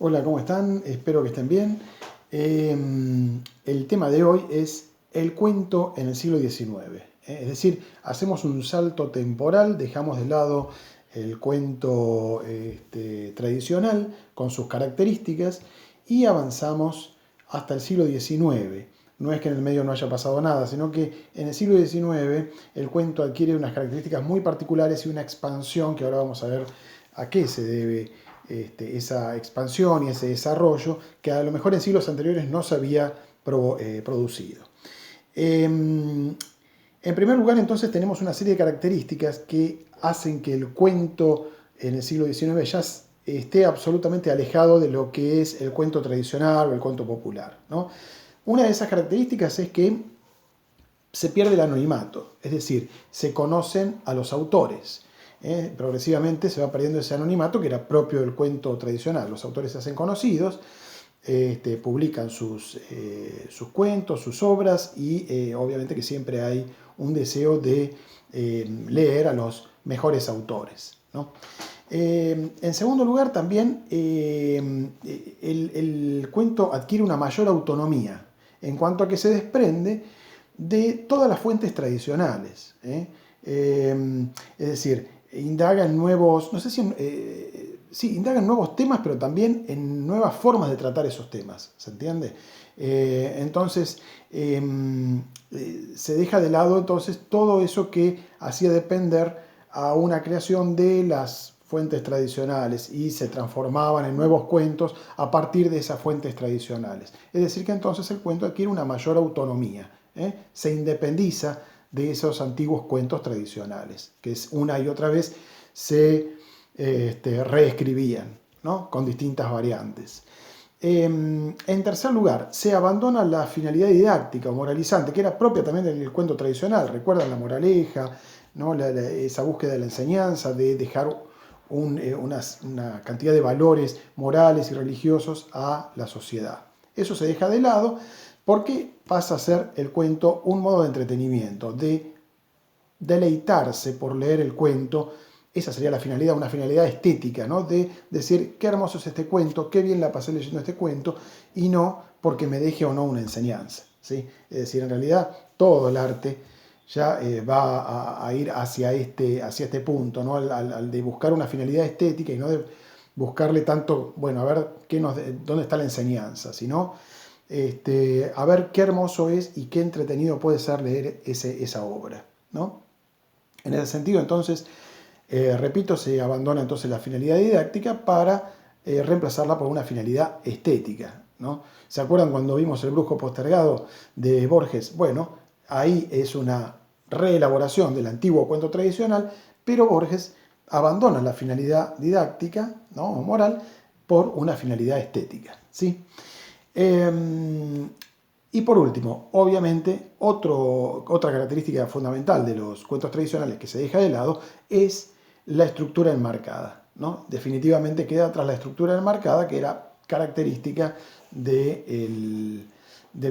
Hola, ¿cómo están? Espero que estén bien. El tema de hoy es el cuento en el siglo XIX. Es decir, hacemos un salto temporal, dejamos de lado el cuento tradicional con sus características y avanzamos hasta el siglo XIX. No es que en el medio no haya pasado nada, sino que en el siglo XIX el cuento adquiere unas características muy particulares y una expansión que ahora vamos a ver a qué se debe esa expansión y ese desarrollo que a lo mejor en siglos anteriores no se había producido. En primer lugar, entonces, tenemos una serie de características que hacen que el cuento en el siglo XIX ya esté absolutamente alejado de lo que es el cuento tradicional o el cuento popular, ¿no? Una de esas características es que se pierde el anonimato, es decir, se conocen a los autores. Progresivamente se va perdiendo ese anonimato que era propio del cuento tradicional. Los autores se hacen conocidos, publican sus cuentos, sus obras y obviamente que siempre hay un deseo de leer a los mejores autores, ¿no? En segundo lugar, también el cuento adquiere una mayor autonomía en cuanto a que se desprende de todas las fuentes tradicionales. Es decir, indaga en nuevos, no sé si, sí, indaga en nuevos temas, pero también en nuevas formas de tratar esos temas, ¿se entiende? Entonces, se deja de lado entonces todo eso que hacía depender a una creación de las fuentes tradicionales y se transformaban en nuevos cuentos a partir de esas fuentes tradicionales. Es decir, que entonces el cuento adquiere una mayor autonomía, se independiza de esos antiguos cuentos tradicionales, que una y otra vez se reescribían, ¿no? Con distintas variantes. En tercer lugar, se abandona la finalidad didáctica o moralizante, que era propia también del cuento tradicional. Recuerdan la moraleja, ¿no? Esa búsqueda de la enseñanza, de dejar una cantidad de valores morales y religiosos a la sociedad. Eso se deja de lado porque pasa a ser el cuento un modo de entretenimiento, de deleitarse por leer el cuento. Esa sería la finalidad, una finalidad estética, ¿no? De decir, qué hermoso es este cuento, qué bien la pasé leyendo este cuento, y no porque me deje o no una enseñanza, ¿sí? Es decir, en realidad todo el arte ya va a ir hacia este punto, ¿no? Al de buscar una finalidad estética y no de buscarle tanto, bueno, a ver dónde está la enseñanza, sino a ver qué hermoso es y qué entretenido puede ser leer esa obra, ¿no? En ese sentido, entonces, repito, se abandona entonces la finalidad didáctica para reemplazarla por una finalidad estética, ¿no? ¿Se acuerdan cuando vimos El brujo postergado de Borges? Bueno, ahí es una reelaboración del antiguo cuento tradicional, pero Borges abandona la finalidad didáctica, ¿no? O moral por una finalidad estética, ¿sí? Y por último, obviamente, otra característica fundamental de los cuentos tradicionales que se deja de lado es la estructura enmarcada, ¿no? Definitivamente queda atrás la estructura enmarcada que era característica del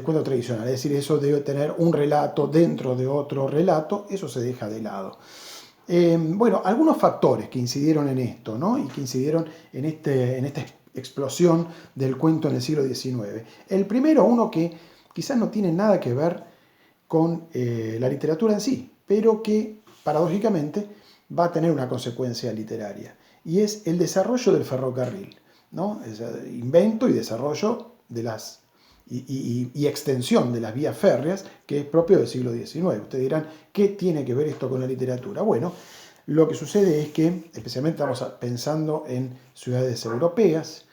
cuento tradicional. Es decir, eso de tener un relato dentro de otro relato, eso se deja de lado. Bueno, algunos factores que incidieron en esto, ¿no? Y que incidieron en esta explosión del cuento en el siglo XIX. El primero, uno que quizás no tiene nada que ver con la literatura en sí, pero que paradójicamente va a tener una consecuencia literaria, y es el desarrollo del ferrocarril, ¿no? Es invento y desarrollo de y extensión de las vías férreas, que es propio del siglo XIX. Ustedes dirán, ¿qué tiene que ver esto con la literatura? Bueno, lo que sucede es que, especialmente estamos pensando en ciudades europeas,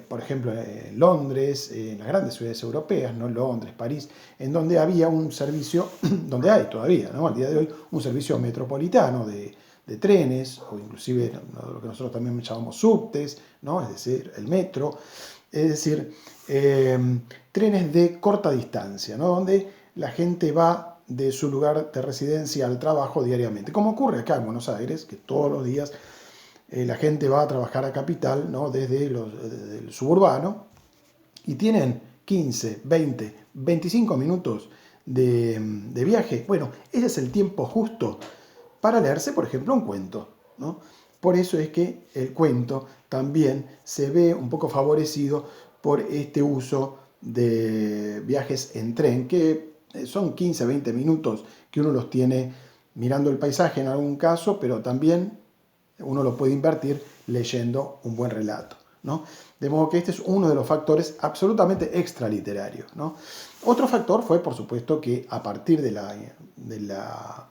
por ejemplo, en Londres, en las grandes ciudades europeas, ¿no? Londres, París, en donde había un servicio, donde hay todavía, ¿no? Al día de hoy, un servicio metropolitano de trenes, o inclusive lo que nosotros también llamamos subtes, ¿no? Es decir, el metro, es decir, trenes de corta distancia, ¿no? Donde la gente va de su lugar de residencia al trabajo diariamente, como ocurre acá en Buenos Aires, que todos los días la gente va a trabajar a Capital, ¿no? Desde el suburbano, y tienen 15, 20, 25 minutos de viaje. Bueno, ese es el tiempo justo para leerse, por ejemplo, un cuento, ¿no? Por eso es que el cuento también se ve un poco favorecido por este uso de viajes en tren, que son 15, 20 minutos que uno los tiene mirando el paisaje en algún caso, pero también uno lo puede invertir leyendo un buen relato, ¿no? De modo que este es uno de los factores absolutamente extraliterarios, ¿no? Otro factor fue, por supuesto, que a partir de la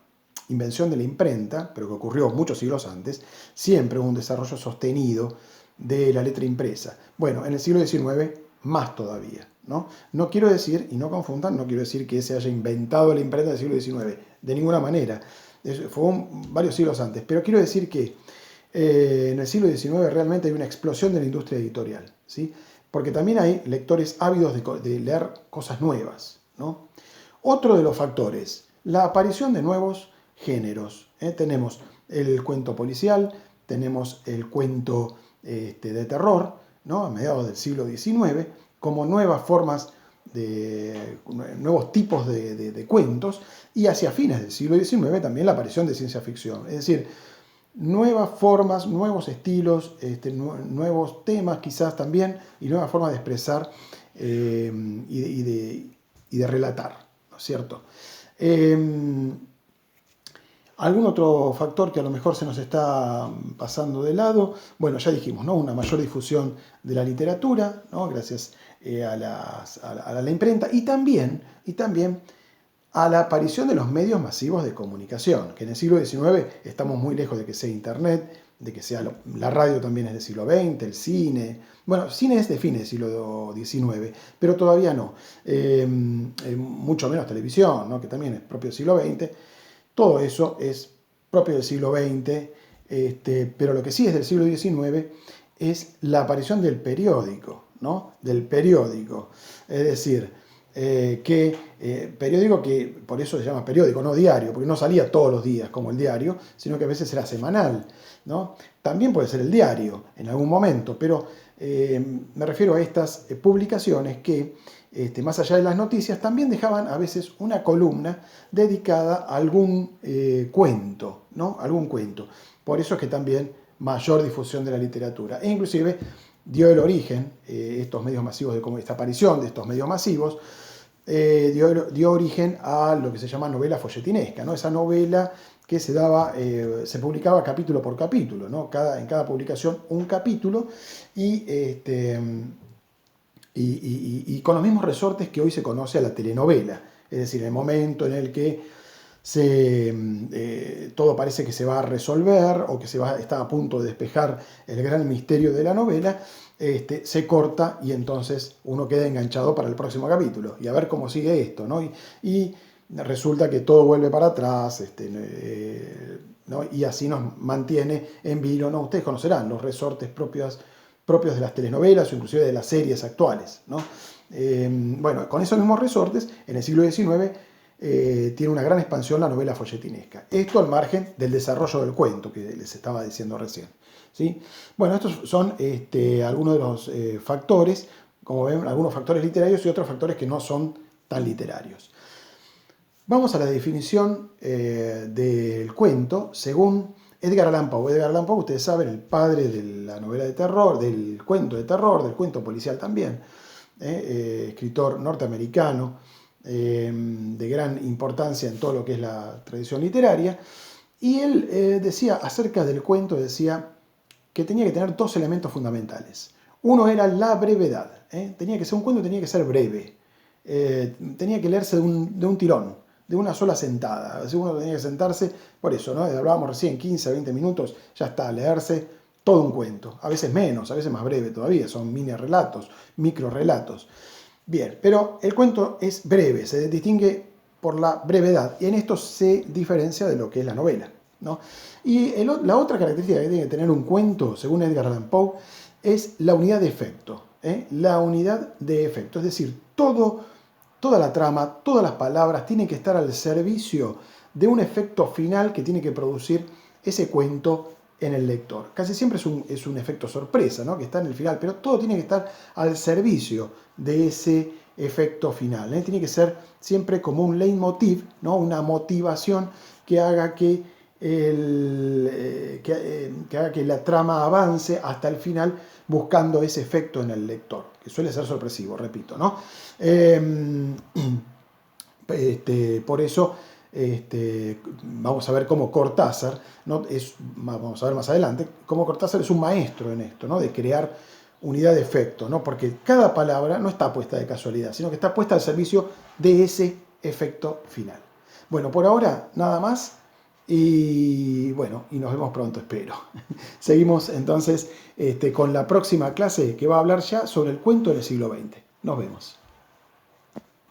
invención de la imprenta, pero que ocurrió muchos siglos antes, siempre hubo un desarrollo sostenido de la letra impresa. Bueno, en el siglo XIX más todavía, ¿no? No quiero decir, y no confundan, no quiero decir que se haya inventado la imprenta del siglo XIX, de ninguna manera, fue varios siglos antes, pero quiero decir que en el siglo XIX realmente hay una explosión de la industria editorial, ¿sí? Porque también hay lectores ávidos de leer cosas nuevas, ¿no? Otro de los factores, la aparición de nuevos géneros. Tenemos el cuento policial, tenemos el cuento de terror, ¿no? A mediados del siglo XIX, como nuevas formas nuevos tipos de cuentos, y hacia fines del siglo XIX también la aparición de ciencia ficción. Es decir, nuevas formas, nuevos estilos, nuevos temas quizás también, y nuevas formas de expresar y de relatar, ¿no es cierto? ¿Algún otro factor que a lo mejor se nos está pasando de lado? Bueno, ya dijimos, ¿no? Una mayor difusión de la literatura, ¿no? Gracias a la imprenta, y también a la aparición de los medios masivos de comunicación, que en el siglo XIX estamos muy lejos de que sea Internet, de que sea la radio también es del siglo XX, el cine. Bueno, cine es de fines del siglo XIX, pero todavía no. Mucho menos televisión, ¿no? Que también es propio del siglo XX. Todo eso es propio del siglo XX, pero lo que sí es del siglo XIX es la aparición del periódico, ¿no? Del periódico. Es decir, periódico que por eso se llama periódico, no diario, porque no salía todos los días como el diario, sino que a veces era semanal, ¿no? También puede ser el diario en algún momento, pero me refiero a estas publicaciones que, más allá de las noticias, también dejaban a veces una columna dedicada a algún cuento, ¿no? Algún cuento. Por eso es que también mayor difusión de la literatura. E inclusive dio el origen, estos medios masivos, esta aparición de estos medios masivos, dio origen a lo que se llama novela folletinesca, ¿no? Esa novela que se publicaba capítulo por capítulo, ¿no? En cada publicación un capítulo, y con los mismos resortes que hoy se conoce a la telenovela, es decir, el momento en el que todo parece que se va a resolver o que está a punto de despejar el gran misterio de la novela, se corta y entonces uno queda enganchado para el próximo capítulo y a ver cómo sigue esto, ¿no? Y resulta que todo vuelve para atrás, ¿no? Y así nos mantiene en vilo, ¿no? Ustedes conocerán los resortes propios de las telenovelas o inclusive de las series actuales, ¿no? Bueno, con esos mismos resortes, en el siglo XIX tiene una gran expansión la novela folletinesca. Esto al margen del desarrollo del cuento que les estaba diciendo recién, ¿sí? Bueno, estos son algunos de los factores, como ven, algunos factores literarios y otros factores que no son tan literarios. Vamos a la definición del cuento según Edgar Allan Poe. Edgar Allan Poe, ustedes saben, el padre de la novela de terror, del cuento de terror, del cuento policial también, escritor norteamericano de gran importancia en todo lo que es la tradición literaria. Y él decía acerca del cuento, decía que tenía que tener dos elementos fundamentales. Uno era la brevedad. Tenía que ser un cuento, tenía que ser breve. Tenía que leerse de un tirón, de una sola sentada. Así uno tenía que sentarse, por eso, ¿no? Hablábamos recién, 15, 20 minutos, ya está, leerse todo un cuento. A veces menos, a veces más breve todavía, son mini relatos, micro relatos. Bien, pero el cuento es breve, se distingue por la brevedad, y en esto se diferencia de lo que es la novela, ¿no? Y la otra característica que tiene que tener un cuento, según Edgar Allan Poe, es la unidad de efecto. La unidad de efecto, es decir, toda la trama, todas las palabras tienen que estar al servicio de un efecto final que tiene que producir ese cuento en el lector. Casi siempre es un efecto sorpresa, ¿no? Que está en el final, pero todo tiene que estar al servicio de ese efecto final. Tiene que ser siempre como un leitmotiv, ¿no? Una motivación que haga que que haga que la trama avance hasta el final buscando ese efecto en el lector, que suele ser sorpresivo, repito, ¿no? Por eso vamos a ver cómo Cortázar, ¿no? Vamos a ver más adelante, cómo Cortázar es un maestro en esto, ¿no? De crear unidad de efecto, ¿no? Porque cada palabra no está puesta de casualidad, sino que está puesta al servicio de ese efecto final. Bueno, por ahora nada más y bueno, y nos vemos pronto, espero. Seguimos entonces con la próxima clase que va a hablar ya sobre el cuento del siglo XX. Nos vemos.